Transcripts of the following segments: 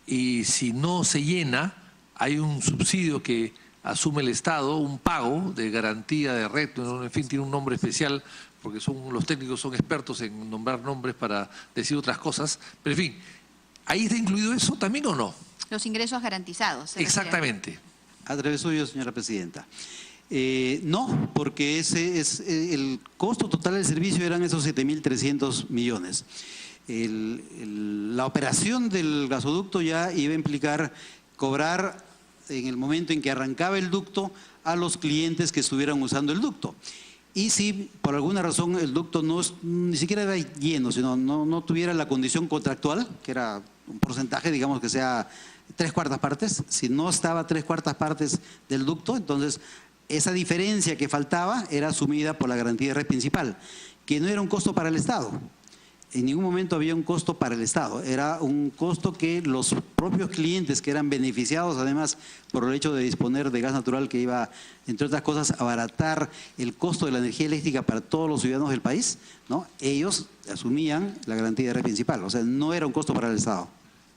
y si no se llena, hay un subsidio que asume el Estado, un pago de garantía de red, en fin, tiene un nombre especial, porque los técnicos son expertos en nombrar nombres para decir otras cosas, pero en fin, ¿ahí está incluido eso también o no? Los ingresos garantizados. Exactamente. A través suyo, señora presidenta. No, porque ese es el costo total del servicio eran esos 7.300 millones. La operación del gasoducto ya iba a implicar cobrar en el momento en que arrancaba el ducto a los clientes que estuvieran usando el ducto. Y si por alguna razón el ducto ni siquiera era lleno, sino no tuviera la condición contractual, que era un porcentaje, digamos que sea 3/4 partes, si no estaba 3/4 partes del ducto, entonces esa diferencia que faltaba era asumida por la garantía de red principal, que no era un costo para el Estado. En ningún momento había un costo para el Estado, era un costo que los propios clientes que eran beneficiados además por el hecho de disponer de gas natural que iba, entre otras cosas, a abaratar el costo de la energía eléctrica para todos los ciudadanos del país, ¿no? Ellos asumían la garantía de red principal, o sea, no era un costo para el Estado.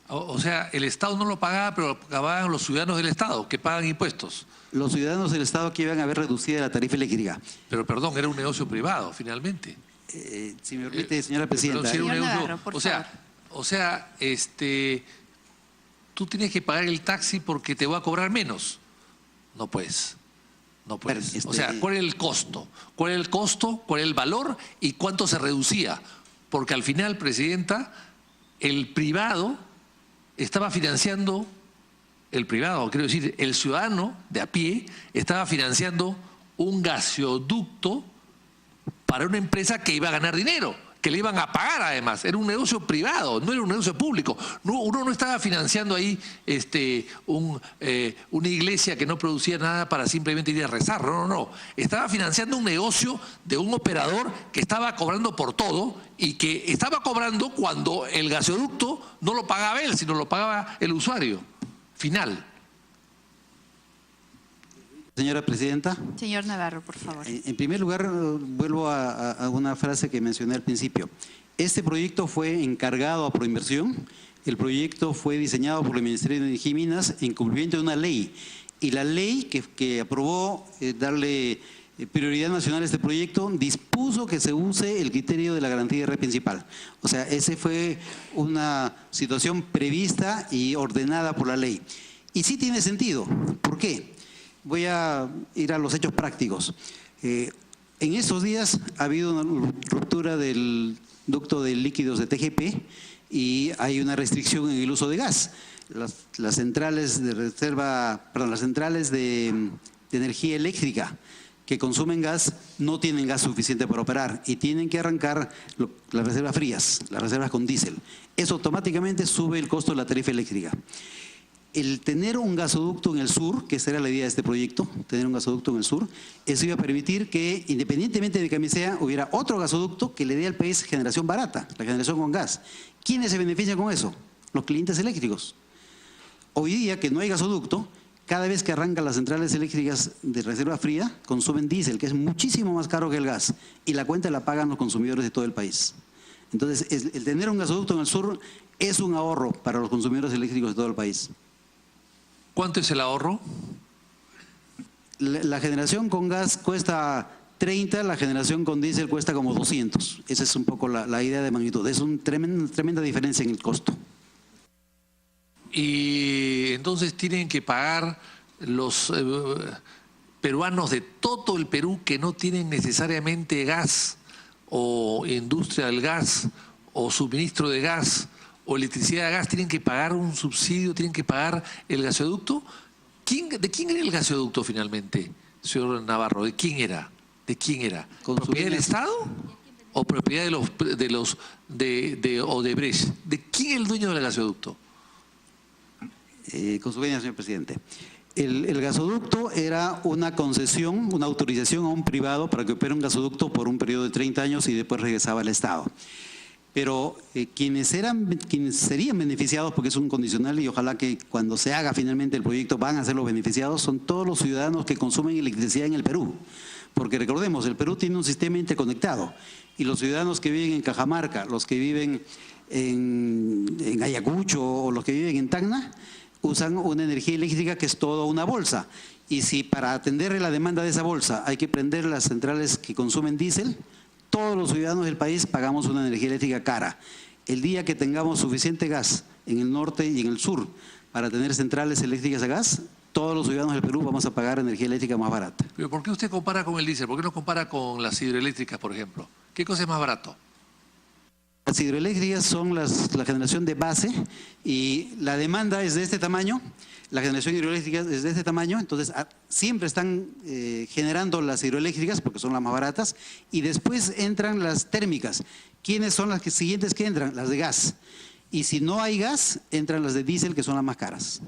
O sea, el Estado no lo pagaba, pero lo pagaban los ciudadanos del Estado, que pagan impuestos. Los ciudadanos del Estado que iban a ver reducida la tarifa eléctrica. Pero perdón, era un negocio privado, finalmente. Si me permite, señora presidenta. Pero si era un negocio, Navarro, o sea, tú tienes que pagar el taxi porque te va a cobrar menos. No puedes. No puedes. O sea, ¿cuál es el costo? ¿Cuál es el costo? ¿Cuál es el valor? ¿Y cuánto se reducía? Porque al final, presidenta, el privado estaba financiando, quiero decir, el ciudadano de a pie estaba financiando un gasoducto para una empresa que iba a ganar dinero, que le iban a pagar además. Era un negocio privado, no era un negocio público. Uno no estaba financiando ahí una iglesia que no producía nada para simplemente ir a rezar. No. Estaba financiando un negocio de un operador que estaba cobrando por todo y que estaba cobrando cuando el gasoducto no lo pagaba él, sino lo pagaba el usuario final. Señora presidenta. Señor Navarro, por favor. En primer lugar, vuelvo a una frase que mencioné al principio. Este proyecto fue encargado a Proinversión. El proyecto fue diseñado por el Ministerio de Energía y Minas en cumplimiento de una ley. Y la ley que aprobó darle prioridad nacional a este proyecto dispuso que se use el criterio de la garantía de red principal. O sea, esa fue una situación prevista y ordenada por la ley. Y sí tiene sentido. ¿Por qué? Voy a ir a los hechos prácticos. En estos días ha habido una ruptura del ducto de líquidos de TGP y hay una restricción en el uso de gas. Las centrales de reserva, perdón, las centrales de energía eléctrica que consumen gas no tienen gas suficiente para operar y tienen que arrancar las reservas frías, las reservas con diésel. Eso automáticamente sube el costo de la tarifa eléctrica. El tener un gasoducto en el sur, que esa era la idea de este proyecto, tener un gasoducto en el sur, eso iba a permitir que, independientemente de que sea, hubiera otro gasoducto que le dé al país generación barata, la generación con gas. ¿Quiénes se benefician con eso? Los clientes eléctricos. Hoy día, que no hay gasoducto, cada vez que arrancan las centrales eléctricas de reserva fría, consumen diésel, que es muchísimo más caro que el gas, y la cuenta la pagan los consumidores de todo el país. Entonces, el tener un gasoducto en el sur es un ahorro para los consumidores eléctricos de todo el país. ¿Cuánto es el ahorro? La generación con gas cuesta 30, la generación con diésel cuesta como 200. Esa es un poco la idea de magnitud. Es una tremenda diferencia en el costo. Y entonces tienen que pagar los peruanos de todo el Perú que no tienen necesariamente gas o industria del gas o suministro de gas o electricidad de gas, tienen que pagar un subsidio, tienen que pagar el gasoducto. ¿De quién era el gasoducto finalmente, señor Navarro? ¿De quién era? ¿De quién era? ¿Propiedad del Estado o propiedad de Odebrecht? ¿De quién es el dueño del gasoducto? Con su venia, señor presidente. El gasoducto era una concesión, una autorización a un privado para que opere un gasoducto por un periodo de 30 años y después regresaba al Estado. Pero quienes serían beneficiados, porque es un condicional y ojalá que cuando se haga finalmente el proyecto van a ser los beneficiados, son todos los ciudadanos que consumen electricidad en el Perú. Porque recordemos, el Perú tiene un sistema interconectado y los ciudadanos que viven en Cajamarca, los que viven en Ayacucho o los que viven en Tacna, usan una energía eléctrica que es toda una bolsa. Y si para atender la demanda de esa bolsa hay que prender las centrales que consumen diésel, todos los ciudadanos del país pagamos una energía eléctrica cara. El día que tengamos suficiente gas en el norte y en el sur para tener centrales eléctricas a gas, todos los ciudadanos del Perú vamos a pagar energía eléctrica más barata. ¿Pero por qué usted compara con el diésel? ¿Por qué no compara con las hidroeléctricas, por ejemplo? ¿Qué cosa es más barato? Las hidroeléctricas son la generación de base y la demanda es de este tamaño, la generación hidroeléctrica es de este tamaño, entonces siempre están generando las hidroeléctricas porque son las más baratas y después entran las térmicas. ¿Quiénes son las siguientes que entran? Las de gas. Y si no hay gas, entran las de diésel que son las más caras.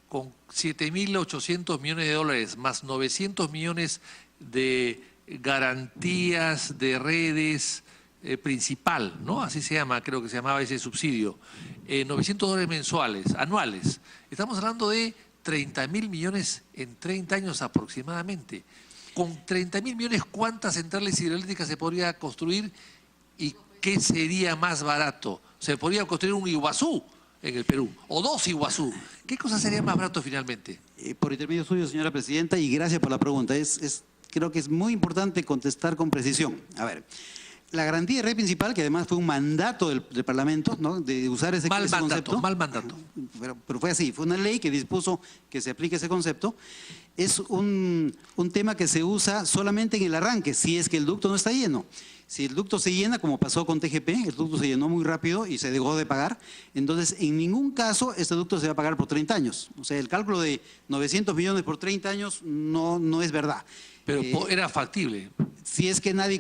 Con 7.800 millones de dólares más 900 millones de garantías de redes principal, ¿no? Así se llama, creo que se llamaba ese subsidio. 900 dólares mensuales, anuales. Estamos hablando de 30.000 millones en 30 años aproximadamente. Con 30.000 millones, ¿cuántas centrales hidroeléctricas se podría construir y qué sería más barato? Se podría construir un Iguazú en el Perú, o 2 Iguazú. ¿Qué cosa sería más barato finalmente? Por intermedio suyo, señora presidenta, y gracias por la pregunta. Creo que es muy importante contestar con precisión. A ver, la garantía de red principal, que además fue un mandato del Parlamento, ¿no?, de usar ese concepto. Mal mandato. Pero fue así, fue una ley que dispuso que se aplique ese concepto. Es un tema que se usa solamente en el arranque, si es que el ducto no está lleno. Si el ducto se llena, como pasó con TGP, el ducto se llenó muy rápido y se dejó de pagar, entonces en ningún caso este ducto se va a pagar por 30 años. O sea, el cálculo de 900 millones por 30 años no es verdad. Pero era factible. Si es que nadie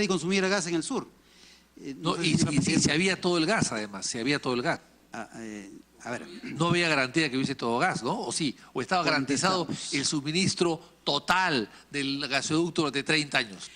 consumiera gas en el sur. Y si había todo el gas, además, si había todo el gas. A ver. No había garantía que hubiese todo gas, ¿no? ¿O sí? ¿O estaba garantizado el suministro total del gasoducto durante 30 años?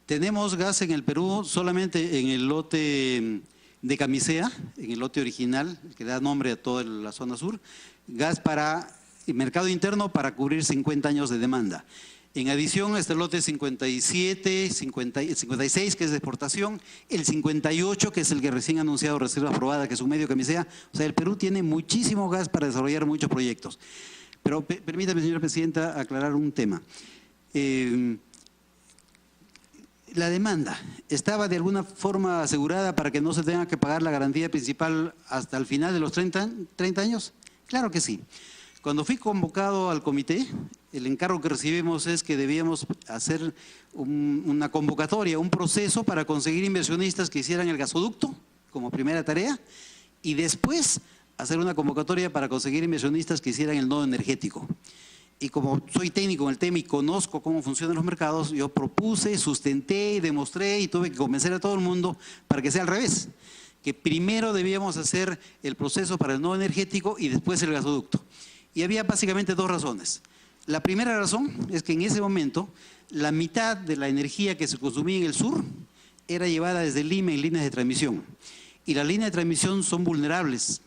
Tenemos gas en el Perú solamente en el lote de Camisea, en el lote original, que da nombre a toda la zona sur, gas para el mercado interno para cubrir 50 años de demanda. En adición a este lote 57, 56, que es de exportación, el 58, que es el que recién ha anunciado reserva aprobada, que es un medio Camisea. O sea, el Perú tiene muchísimo gas para desarrollar muchos proyectos. Pero permítame, señora presidenta, aclarar un tema. La demanda estaba de alguna forma asegurada para que no se tenga que pagar la garantía principal hasta el final de los 30 años. Claro que sí. Cuando fui convocado al comité, el encargo que recibimos es que debíamos hacer una convocatoria, un proceso para conseguir inversionistas que hicieran el gasoducto como primera tarea y después hacer una convocatoria para conseguir inversionistas que hicieran el nodo energético. Y como soy técnico en el tema y conozco cómo funcionan los mercados, yo propuse, sustenté y demostré y tuve que convencer a todo el mundo para que sea al revés, que primero debíamos hacer el proceso para el nodo energético y después el gasoducto. Y había básicamente 2 razones. La primera razón es que en ese momento la mitad de la energía que se consumía en el sur era llevada desde Lima en líneas de transmisión. Y las líneas de transmisión son vulnerables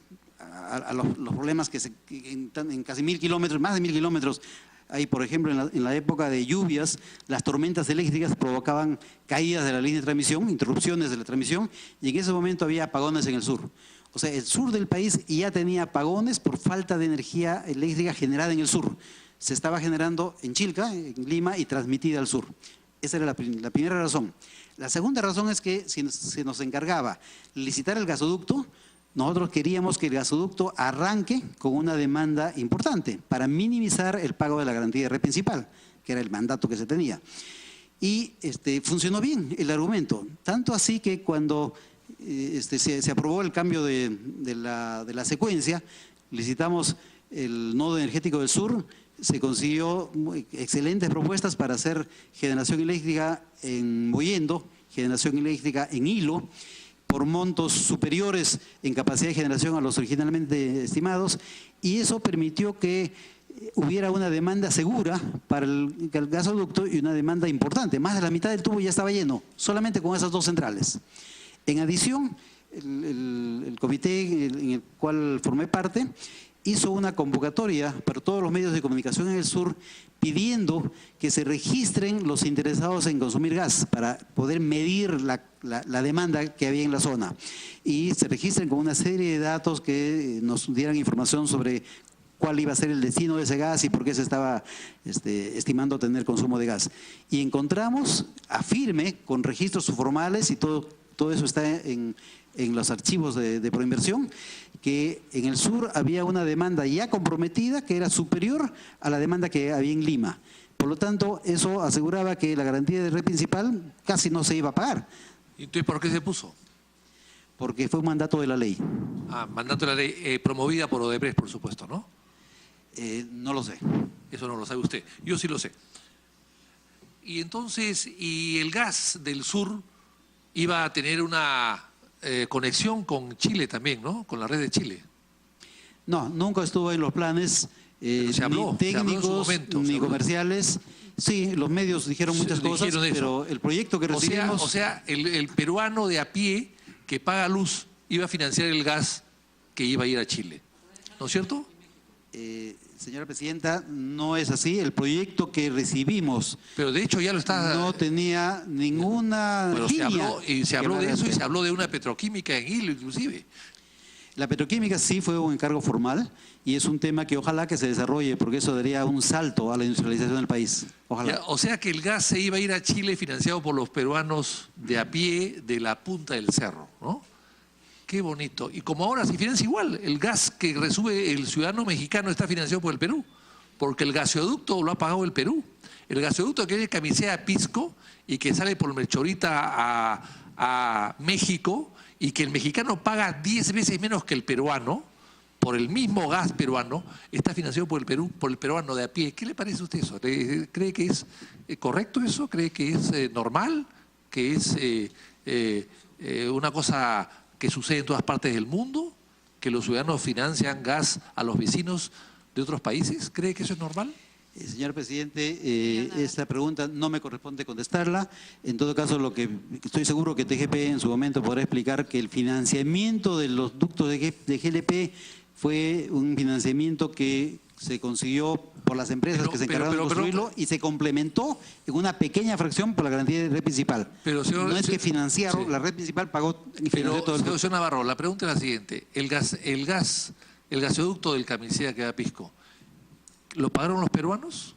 a los problemas que en casi 1000 kilómetros, más de 1000 kilómetros. Hay, por ejemplo, en la época de lluvias, las tormentas eléctricas provocaban caídas de la línea de transmisión, interrupciones de la transmisión, y en ese momento había apagones en el sur. O sea, el sur del país ya tenía apagones por falta de energía eléctrica generada en el sur. Se estaba generando en Chilca, en Lima, y transmitida al sur. Esa era la primera razón. La segunda razón es que si se nos encargaba licitar el gasoducto, nosotros queríamos que el gasoducto arranque con una demanda importante para minimizar el pago de la garantía de red principal, que era el mandato que se tenía. Y funcionó bien el argumento, tanto así que cuando se aprobó el cambio de la secuencia, licitamos el nodo energético del sur, se consiguió excelentes propuestas para hacer generación eléctrica en Mollendo, generación eléctrica en Hilo, por montos superiores en capacidad de generación a los originalmente estimados, y eso permitió que hubiera una demanda segura para el gasoducto y una demanda importante. Más de la mitad del tubo ya estaba lleno, solamente con esas 2 centrales. En adición, el comité en el cual formé parte hizo una convocatoria para todos los medios de comunicación en el sur pidiendo que se registren los interesados en consumir gas para poder medir la demanda que había en la zona. Y se registren con una serie de datos que nos dieran información sobre cuál iba a ser el destino de ese gas y por qué se estaba estimando tener consumo de gas. Y encontramos a firme, con registros formales y todo eso está en los archivos de Proinversión, que en el sur había una demanda ya comprometida que era superior a la demanda que había en Lima. Por lo tanto, eso aseguraba que la garantía de red principal casi no se iba a pagar. ¿Y entonces por qué se puso? Porque fue un mandato de la ley. Ah, mandato de la ley, promovida por Odebrecht, por supuesto, ¿no? No lo sé. Eso no lo sabe usted. Yo sí lo sé. Y entonces, ¿y el gas del sur iba a tener una conexión con Chile también, ¿no? Con la red de Chile? No, nunca estuvo en los planes se habló, ni técnicos en su momento, ni comerciales. Sí, los medios dijeron muchas cosas, dijeron eso. pero el proyecto que recibimos… O sea, el peruano de a pie que paga luz iba a financiar el gas que iba a ir a Chile, ¿no es cierto? Señora Presidenta, no es así. El proyecto que recibimos… Pero de hecho ya lo está… No tenía ninguna línea. Se habló de eso y se habló de una petroquímica en Hilo, inclusive. La petroquímica sí fue un encargo formal y es un tema que ojalá que se desarrolle porque eso daría un salto a la industrialización del país. Ojalá. Ya, o sea que el gas se iba a ir a Chile financiado por los peruanos de a pie de la punta del cerro, ¿no? Qué bonito. Y como ahora se financia igual, el gas que recibe el ciudadano mexicano está financiado por el Perú, porque el gasoducto lo ha pagado el Perú. El gasoducto que viene de Camisea a Pisco y que sale por Melchorita a México y que el mexicano paga 10 veces menos que el peruano, por el mismo gas peruano, está financiado por el Perú, por el peruano de a pie. ¿Qué le parece a usted eso? ¿Cree que es correcto eso? ¿Cree que es normal? ¿Que es una cosa que sucede en todas partes del mundo? ¿Que los ciudadanos financian gas a los vecinos de otros países? ¿Cree que eso es normal? Señor presidente, esta pregunta no me corresponde contestarla. En todo caso, lo que estoy seguro que TGP en su momento podrá explicar que el financiamiento de los ductos de GLP fue un financiamiento que se consiguió por las empresas que se encargaron de construirlo y se complementó en una pequeña fracción por la garantía de red principal. Pero, señor, no es que financiaron, sí. La red principal pagó y financió todo el mundo. Señor Navarro, la pregunta es la siguiente. El gasoducto del Camisea que da Pisco, ¿lo pagaron los peruanos?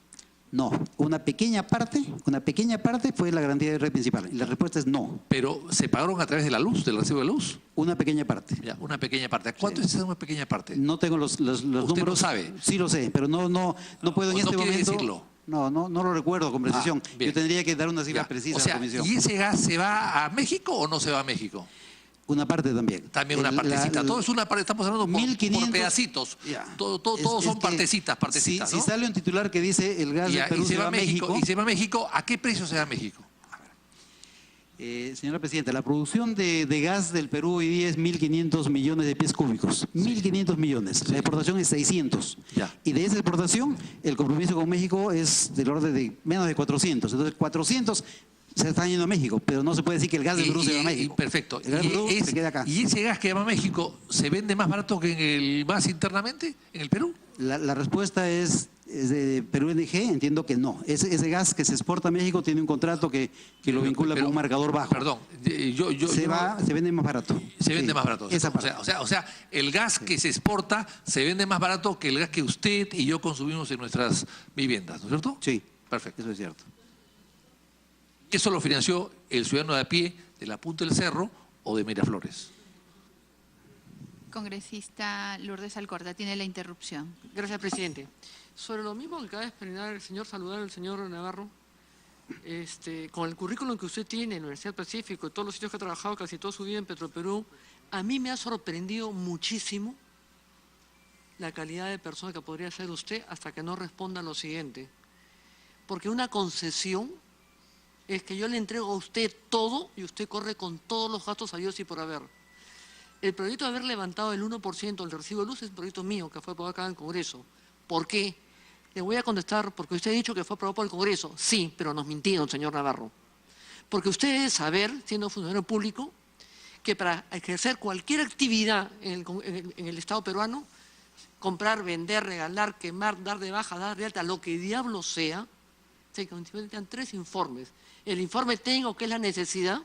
No, una pequeña parte fue la garantía de red principal. Y la respuesta es no. ¿Pero se pagaron a través de la luz, del recibo de luz? Una pequeña parte. Ya, una pequeña parte. ¿Cuánto es esa una pequeña parte? No tengo los números. ¿Usted lo sabe? Sí lo sé, pero no puedo en este momento decirlo. No lo recuerdo con precisión. Yo tendría que dar una cifra precisa a la comisión. ¿Y ese gas se va a México o no se va a México? Una parte también. También una partecita. Todo es una parte, estamos hablando por pedacitos. Todos son partecitas, ¿no? Si sale un titular que dice el gas de Perú se va a México. Y se va a México, ¿a qué precio se va a México? Señora Presidenta, la producción de gas del Perú hoy día es 1.500 millones de pies cúbicos. 1.500 millones. Sí. La exportación es 600. Ya. Y de esa exportación, el compromiso con México es del orden de menos de 400. Entonces, 400 se están yendo a México, pero no se puede decir que el gas del Perú se va a México. Perfecto. El gas del Perú se queda acá. ¿Y ese gas que va a México se vende más barato que en el gas internamente, en el Perú? La respuesta es de Perú NG, entiendo que no. Ese gas que se exporta a México tiene un contrato que lo vincula con un marcador bajo. Perdón, se vende más barato. Se vende más barato. Esa parte. O sea, el gas que se exporta se vende más barato que el gas que usted y yo consumimos en nuestras viviendas, ¿no es cierto? Sí. Perfecto. Eso es cierto. ¿Eso lo financió el ciudadano de a pie de la Punta del Cerro o de Miraflores? Congresista Lourdes Alcorta, tiene la interrupción. Gracias, presidente. Sobre lo mismo que acaba de explicar el señor, saludar al señor Navarro, con el currículum que usted tiene en la Universidad del Pacífico, todos los sitios que ha trabajado casi toda su vida en Petroperú, a mí me ha sorprendido muchísimo la calidad de persona que podría ser usted hasta que no responda lo siguiente. Porque una concesión es que yo le entrego a usted todo y usted corre con todos los gastos habidos y por haber. El proyecto de haber levantado el 1% del recibo de luz es un proyecto mío que fue aprobado acá en el Congreso. ¿Por qué? Le voy a contestar porque usted ha dicho que fue aprobado por el Congreso. Sí, pero nos mintieron, señor Navarro. Porque usted debe saber, siendo funcionario público, que para ejercer cualquier actividad en el Estado peruano comprar, vender, regalar, quemar, dar de baja, dar de alta, lo que diablo sea, se constituyen 3 informes. El informe técnico, que es la necesidad,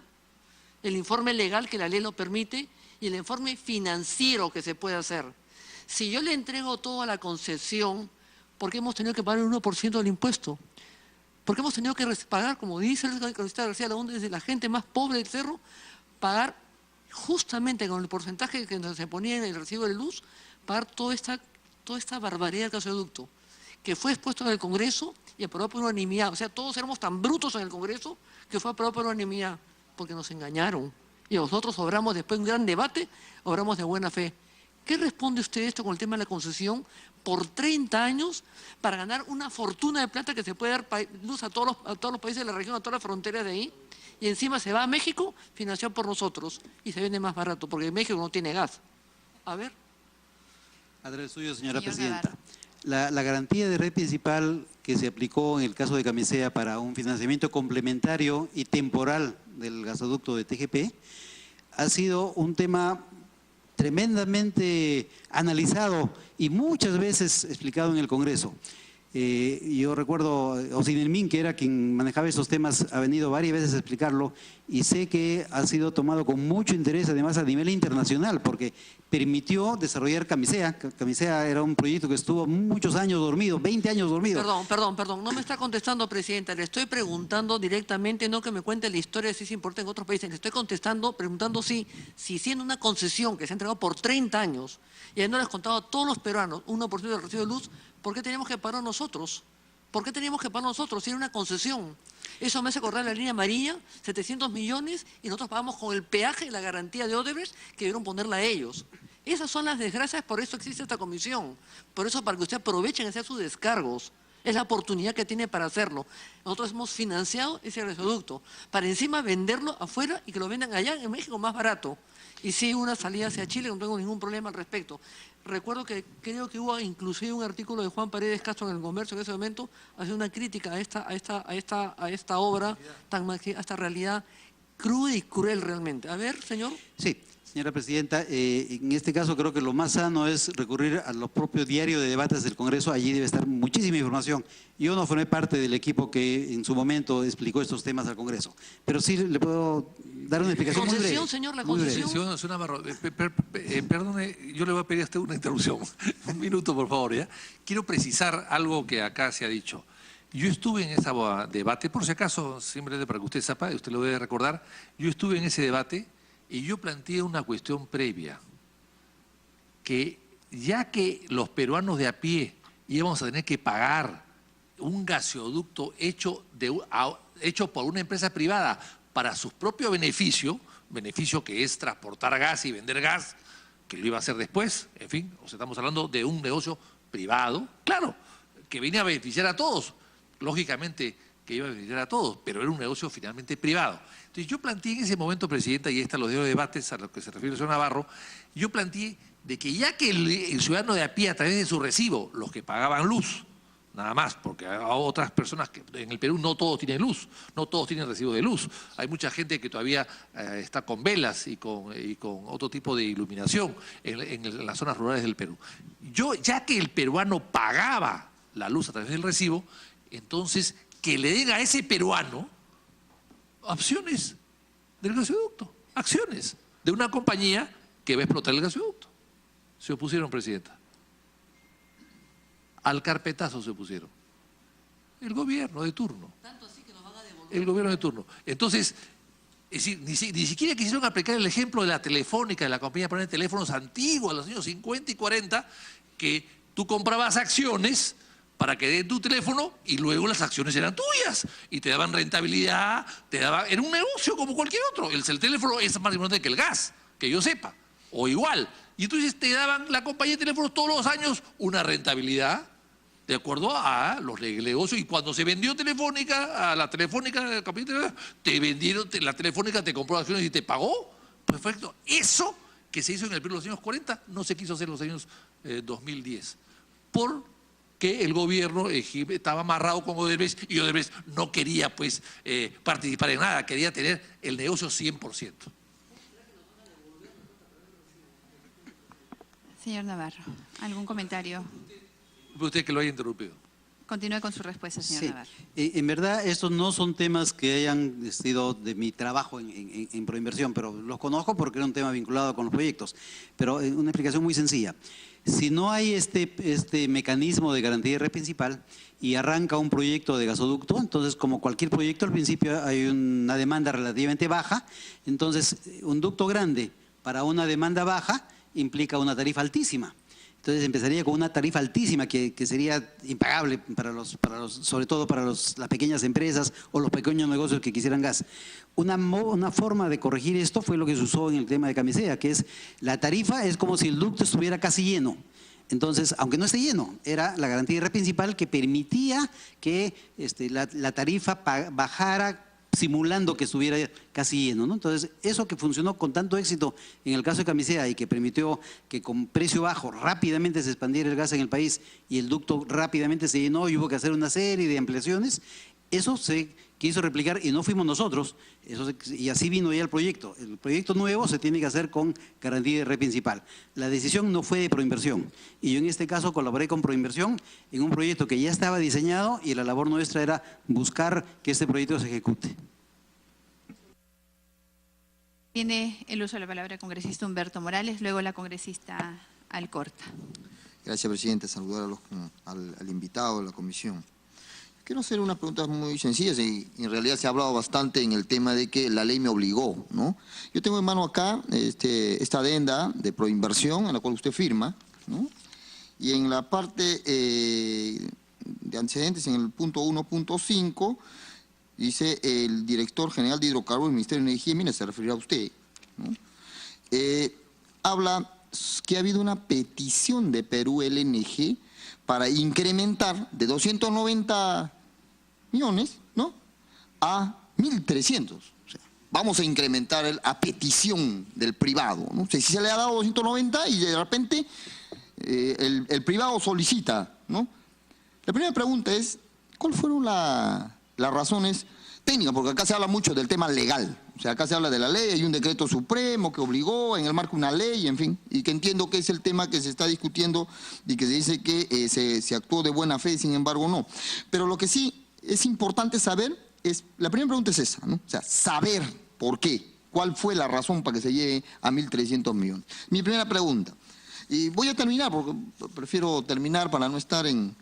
el informe legal, que la ley lo permite, y el informe financiero que se puede hacer. Si yo le entrego todo a la concesión, ¿por qué hemos tenido que pagar el 1% del impuesto? ¿Por qué hemos tenido que pagar, como dice el congresista García Lagún, desde la gente más pobre del cerro, pagar justamente con el porcentaje que se ponía en el recibo de luz, pagar toda esta barbaridad del gasoducto, que fue expuesto en el Congreso y aprobado por unanimidad? O sea, todos éramos tan brutos en el Congreso que fue aprobado por unanimidad, porque nos engañaron. Y nosotros obramos después de un gran debate, obramos de buena fe. ¿Qué responde usted esto con el tema de la concesión por 30 años para ganar una fortuna de plata que se puede dar luz a todos los países de la región, a todas las fronteras de ahí? Y encima se va a México financiado por nosotros y se vende más barato, porque México no tiene gas. A ver. Adrede suyo, señora Señor presidenta. La garantía de red principal que se aplicó en el caso de Camisea para un financiamiento complementario y temporal del gasoducto de TGP ha sido un tema tremendamente analizado y muchas veces explicado en el Congreso. Yo recuerdo, Osinelmin, que era quien manejaba esos temas, ha venido varias veces a explicarlo y sé que ha sido tomado con mucho interés, además a nivel internacional, porque permitió desarrollar Camisea. Camisea era un proyecto que estuvo muchos años dormido, 20 años dormido. Perdón, no me está contestando, presidenta, le estoy preguntando directamente, no que me cuente la historia si se importa en otros países, le estoy preguntando si siendo una concesión que se ha entregado por 30 años y habiendo les contado a todos los peruanos 1% del recibo de luz, ¿por qué teníamos que pagar nosotros? ¿Por qué teníamos que pagar nosotros si era una concesión? Eso me hace acordar la línea amarilla, 700 millones, y nosotros pagamos con el peaje y la garantía de Odebrecht que debieron ponerla a ellos. Esas son las desgracias, por eso existe esta comisión. Por eso, para que usted aprovechen hacer sus descargos. Es la oportunidad que tiene para hacerlo. Nosotros hemos financiado ese gasoducto para encima venderlo afuera y que lo vendan allá en México más barato. Y sí, una salida hacia Chile, no tengo ningún problema al respecto. Recuerdo que creo que hubo inclusive un artículo de Juan Paredes Castro en El Comercio en ese momento haciendo una crítica a esta obra, a esta realidad cruda y cruel realmente. A ver, señor. Sí. Señora presidenta, en este caso creo que lo más sano es recurrir a los propios diarios de debates del Congreso. Allí debe estar muchísima información. Yo no formé parte del equipo que en su momento explicó estos temas al Congreso, pero sí le puedo dar una explicación muy breve. Concesión, señor, la concesión. Señor Navarro, perdone, yo le voy a pedir a usted una interrupción. Un minuto, por favor, ¿ya? Quiero precisar algo que acá se ha dicho. Yo estuve en ese debate, por si acaso, simplemente para que usted sepa, usted lo debe recordar, yo estuve en ese debate. Y yo planteé una cuestión previa, que ya que los peruanos de a pie íbamos a tener que pagar un gasoducto hecho por una empresa privada para su propio beneficio que es transportar gas y vender gas, que lo iba a hacer después, en fin, o sea, estamos hablando de un negocio privado, claro, que venía a beneficiar a todos, lógicamente que iba a beneficiar a todos, pero era un negocio finalmente privado. Entonces yo planteé en ese momento, presidenta, y ahí están los debates a los que se refiere el señor Navarro, yo planteé de que ya que el ciudadano de a pie a través de su recibo, los que pagaban luz, nada más, porque hay otras personas que en el Perú no todos tienen luz, no todos tienen recibo de luz. Hay mucha gente que todavía está con velas y con otro tipo de iluminación en las zonas rurales del Perú. Ya que el peruano pagaba la luz a través del recibo, entonces que le den a ese peruano acciones del gasoducto, acciones de una compañía que va a explotar el gasoducto. Se opusieron, presidenta. Al carpetazo se opusieron. El gobierno de turno. Tanto así que nos van a devolver. El gobierno de turno. Entonces, es decir, ni siquiera quisieron aplicar el ejemplo de la Telefónica, de la compañía de poner teléfonos antiguos, a los años 50 y 40, que tú comprabas acciones para que den tu teléfono y luego las acciones eran tuyas y te daban rentabilidad, era un negocio como cualquier otro. El teléfono es más importante que el gas, que yo sepa, o igual. Y entonces te daban la compañía de teléfonos todos los años una rentabilidad de acuerdo a los negocios. Y cuando se vendió Telefónica, a la Telefónica, te vendieron, la Telefónica te compró acciones y te pagó. Perfecto. Eso que se hizo en el Perú en los años 40 no se quiso hacer en los años 2010. Que el gobierno estaba amarrado con Odebrecht y Odebrecht no quería pues participar en nada, quería tener el negocio 100%. Señor Navarro, ¿algún comentario? Usted que lo haya interrumpido. Continúe con su respuesta, señor Navarro. En verdad, estos no son temas que hayan sido de mi trabajo en Proinversión, pero los conozco porque era un tema vinculado con los proyectos. Pero una explicación muy sencilla. Si no hay este mecanismo de garantía de red principal y arranca un proyecto de gasoducto, entonces como cualquier proyecto al principio hay una demanda relativamente baja, entonces un ducto grande para una demanda baja implica una tarifa altísima. Entonces empezaría con una tarifa altísima que sería impagable sobre todo para las pequeñas empresas o los pequeños negocios que quisieran gas. Una forma de corregir esto fue lo que se usó en el tema de Camisea, que es la tarifa es como si el ducto estuviera casi lleno. Entonces, aunque no esté lleno, era la garantía de red principal que permitía que la tarifa bajara simulando que estuviera casi lleno, ¿no? Entonces, eso que funcionó con tanto éxito en el caso de Camisea y que permitió que con precio bajo rápidamente se expandiera el gas en el país y el ducto rápidamente se llenó y hubo que hacer una serie de ampliaciones, eso se quiso replicar y no fuimos nosotros, y así vino ya el proyecto. El proyecto nuevo se tiene que hacer con garantía de red principal. La decisión no fue de Proinversión y yo en este caso colaboré con Proinversión en un proyecto que ya estaba diseñado y la labor nuestra era buscar que este proyecto se ejecute. Tiene el uso de la palabra el congresista Humberto Morales, luego la congresista Alcorta. Gracias, presidente. Saludar al invitado de la comisión. Quiero hacer unas preguntas muy sencillas y en realidad se ha hablado bastante en el tema de que la ley me obligó, ¿no? Yo tengo en mano acá esta adenda de Proinversión en la cual usted firma, ¿no? Y en la parte de antecedentes, en el punto 1.5, dice el director general de hidrocarburos del Ministerio de Energía y Minas, se referirá a usted, ¿no? Habla que ha habido una petición de Perú LNG para incrementar de 290 millones, ¿no?, a 1.300. O sea, vamos a incrementar a petición del privado, ¿no? O sea, si se le ha dado 290 y de repente el privado solicita, ¿no? La primera pregunta es, ¿cuáles fueron las razones técnicas? Porque acá se habla mucho del tema legal. O sea, acá se habla de la ley, hay un decreto supremo que obligó en el marco de una ley, en fin, y que entiendo que es el tema que se está discutiendo y que se dice que se actuó de buena fe, sin embargo no. Pero lo que sí es importante saber es, la primera pregunta es esa, ¿no? O sea, saber por qué, cuál fue la razón para que se llegue a 1.300 millones. Mi primera pregunta, y voy a terminar porque prefiero terminar para no estar en...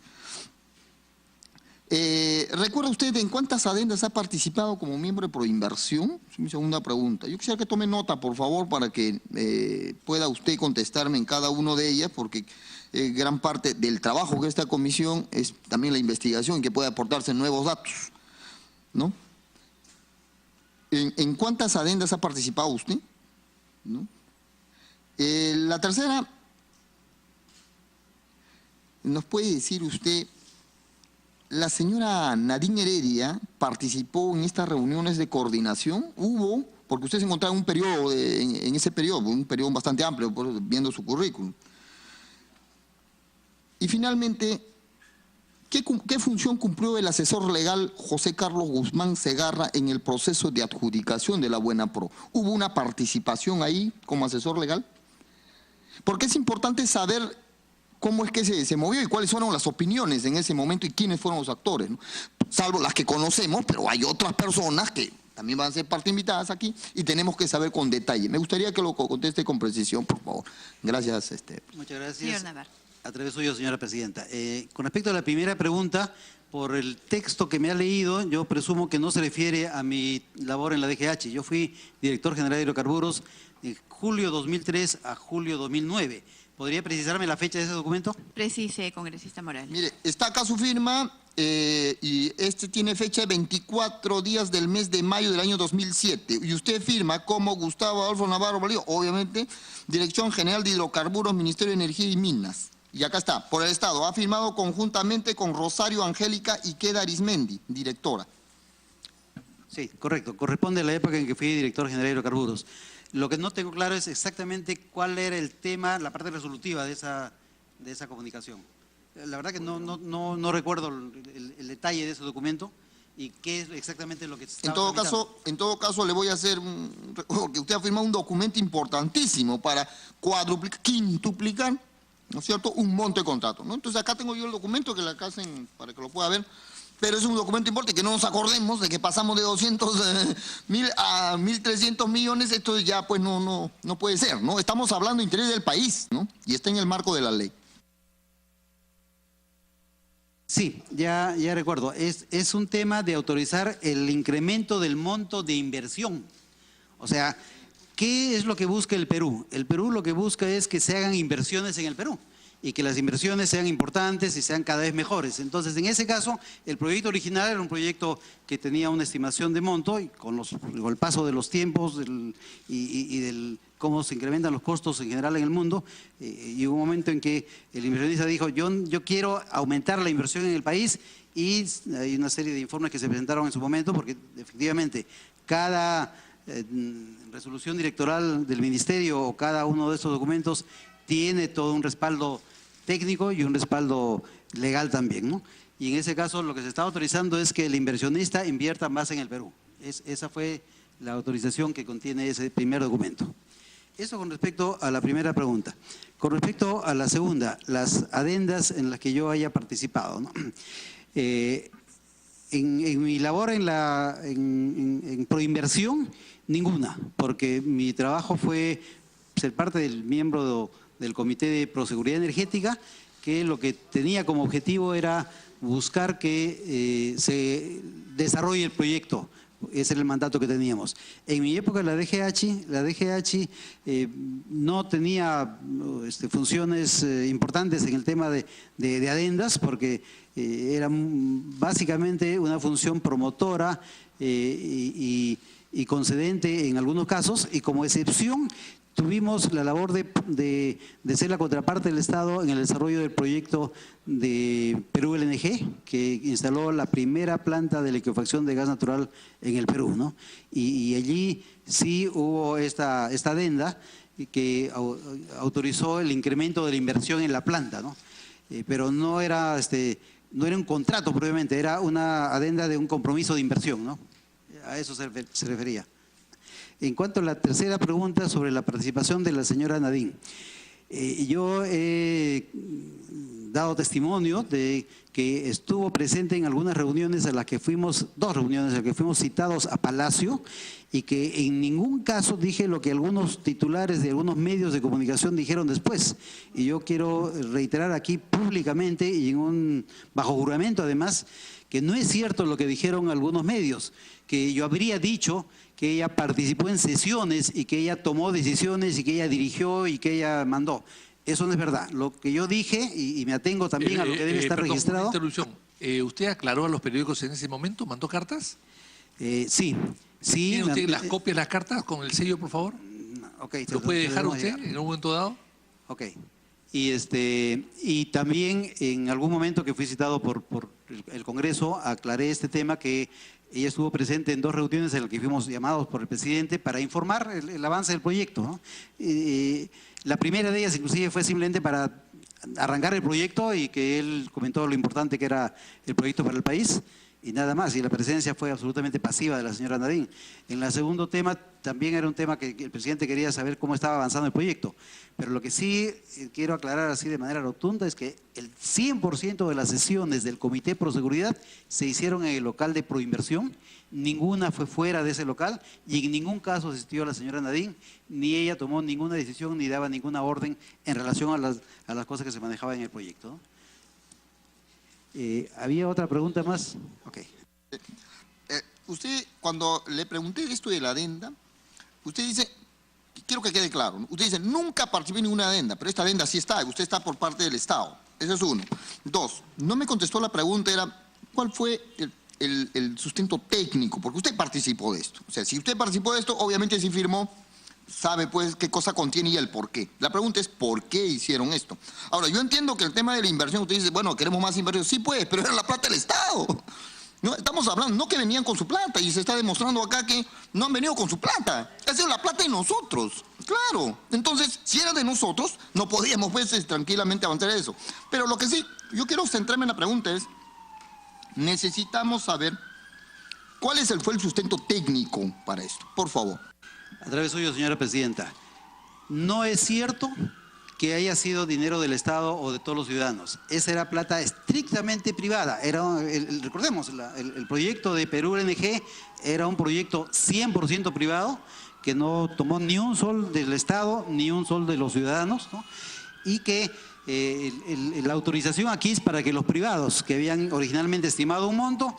¿Recuerda usted en cuántas adendas ha participado como miembro de Proinversión? Es mi segunda pregunta. Yo quisiera que tome nota, por favor, para que pueda usted contestarme en cada una de ellas, porque gran parte del trabajo de esta comisión es también la investigación, que puede aportarse nuevos datos, ¿no? ¿En cuántas adendas ha participado usted? ¿No? La tercera, ¿nos puede decir usted... La señora Nadine Heredia participó en estas reuniones de coordinación? ¿Hubo? Porque usted se encontraba en un periodo, en ese periodo, un periodo bastante amplio, viendo su currículum. Y finalmente, ¿qué función cumplió el asesor legal José Carlos Guzmán Segarra en el proceso de adjudicación de la Buenapro? ¿Hubo una participación ahí como asesor legal? Porque es importante saber cómo es que se movió y cuáles fueron las opiniones en ese momento y quiénes fueron los actores, ¿no? Salvo las que conocemos, pero hay otras personas que también van a ser parte invitadas aquí y tenemos que saber con detalle. Me gustaría que lo conteste con precisión, por favor. Gracias. Muchas gracias. Señor Navarro. A través suyo, señora presidenta. Con respecto a la primera pregunta, por el texto que me ha leído, yo presumo que no se refiere a mi labor en la DGH. Yo fui director general de hidrocarburos de julio 2003 a julio 2009. ¿Podría precisarme la fecha de ese documento? Precise, congresista Morales. Mire, está acá su firma y tiene fecha de 24 días del mes de mayo del año 2007. Y usted firma como Gustavo Adolfo Navarro Valido, obviamente, Dirección General de Hidrocarburos, Ministerio de Energía y Minas. Y acá está, por el Estado. Ha firmado conjuntamente con Rosario Angélica Iqueda Arismendi, directora. Sí, correcto. Corresponde a la época en que fui director general de hidrocarburos. Lo que no tengo claro es exactamente cuál era el tema, la parte resolutiva de esa comunicación. La verdad que no recuerdo el detalle de ese documento y qué es exactamente lo que estaba En todo caso, le voy a hacer, porque usted ha firmado un documento importantísimo para cuadruplicar, quintuplicar ¿no es cierto?, un monto de contrato, ¿no? Entonces acá tengo yo el documento que le hacen para que lo pueda ver, pero es un documento importante, que no nos acordemos de que pasamos de 200.000 a 1.300 millones, esto ya pues no puede ser, ¿no? Estamos hablando de interés del país, ¿no? Y está en el marco de la ley. Sí, ya recuerdo. Es un tema de autorizar el incremento del monto de inversión. O sea, ¿qué es lo que busca el Perú? El Perú lo que busca es que se hagan inversiones en el Perú y que las inversiones sean importantes y sean cada vez mejores. Entonces, en ese caso, el proyecto original era un proyecto que tenía una estimación de monto y con el paso de los tiempos y del cómo se incrementan los costos en general en el mundo, y hubo un momento en que el inversionista dijo, yo quiero aumentar la inversión en el país, y hay una serie de informes que se presentaron en su momento, porque efectivamente cada resolución directoral del ministerio o cada uno de estos documentos tiene todo un respaldo técnico y un respaldo legal también, ¿no? Y en ese caso lo que se está autorizando es que el inversionista invierta más en el Perú. Esa fue la autorización que contiene ese primer documento. Eso con respecto a la primera pregunta. Con respecto a la segunda, las adendas en las que yo haya participado, ¿no? En mi labor en proinversión, ninguna, porque mi trabajo fue ser parte del miembro del Comité de Proseguridad Energética, que lo que tenía como objetivo era buscar que se desarrolle el proyecto. Ese era el mandato que teníamos. En mi época la DGH no tenía funciones importantes en el tema de adendas, porque era básicamente una función promotora y concedente en algunos casos, y como excepción tuvimos la labor de ser la contraparte del Estado en el desarrollo del proyecto de Perú LNG, que instaló la primera planta de liquefacción de gas natural en el Perú, ¿no? Y allí sí hubo esta adenda que autorizó el incremento de la inversión en la planta, ¿no? Pero no era un contrato propiamente, era una adenda de un compromiso de inversión, ¿no? A eso se refería. En cuanto a la tercera pregunta sobre la participación de la señora Nadine, yo he dado testimonio de que estuvo presente en algunas reuniones a las que fuimos, 2 reuniones a las que fuimos citados a Palacio, y que en ningún caso dije lo que algunos titulares de algunos medios de comunicación dijeron después. Y yo quiero reiterar aquí públicamente y bajo juramento además, que no es cierto lo que dijeron algunos medios, que yo habría dicho que ella participó en sesiones y que ella tomó decisiones y que ella dirigió y que ella mandó. Eso no es verdad. Lo que yo dije, y me atengo también a lo que debe estar registrado. Una interrupción. ¿Usted aclaró a los periódicos en ese momento? ¿Mandó cartas? Sí. ¿Tiene usted las copias de las cartas con el sello, por favor? Okay, ¿Lo puede dejar usted en un momento dado? Ok. Y también en algún momento que fui citado por el Congreso, aclaré este tema, que ella estuvo presente en 2 reuniones en las que fuimos llamados por el presidente para informar el avance del proyecto, ¿no? La primera de ellas inclusive fue simplemente para arrancar el proyecto y que él comentó lo importante que era el proyecto para el país y nada más, y la presencia fue absolutamente pasiva de la señora Nadine. En el segundo tema también era un tema que el presidente quería saber cómo estaba avanzando el proyecto, pero lo que sí quiero aclarar así de manera rotunda es que el 100% de las sesiones del Comité Proseguridad se hicieron en el local de Proinversión, ninguna fue fuera de ese local y en ningún caso asistió a la señora Nadine, ni ella tomó ninguna decisión ni daba ninguna orden en relación a las cosas que se manejaban en el proyecto, ¿no? ¿Había otra pregunta más? Okay. Usted, cuando le pregunté esto de la adenda, usted dice, quiero que quede claro, ¿no? Usted dice, nunca participé en ninguna adenda, pero esta adenda sí está, usted está por parte del Estado. Eso es 1. 2, no me contestó la pregunta, era, ¿cuál fue el sustento técnico? Porque usted participó de esto. O sea, si usted participó de esto, obviamente sí firmó, sabe pues qué cosa contiene y el por qué. La pregunta es ¿por qué hicieron esto? Ahora, yo entiendo que el tema de la inversión, usted dice, bueno, queremos más inversión. Sí pues, pero era la plata del Estado. No, estamos hablando, no que venían con su plata, y se está demostrando acá que no han venido con su plata. Ha sido la plata de nosotros, claro. Entonces, si era de nosotros, no podíamos pues tranquilamente avanzar eso. Pero lo que sí, yo quiero centrarme en la pregunta es, necesitamos saber cuál fue el sustento técnico para esto, por favor. A través suyo, señora presidenta. No es cierto que haya sido dinero del Estado o de todos los ciudadanos. Esa era plata estrictamente privada. Recordemos, el proyecto de Perú LNG era un proyecto 100% privado, que no tomó ni un sol del Estado, ni un sol de los ciudadanos, ¿no? Y que la autorización aquí es para que los privados, que habían originalmente estimado un monto,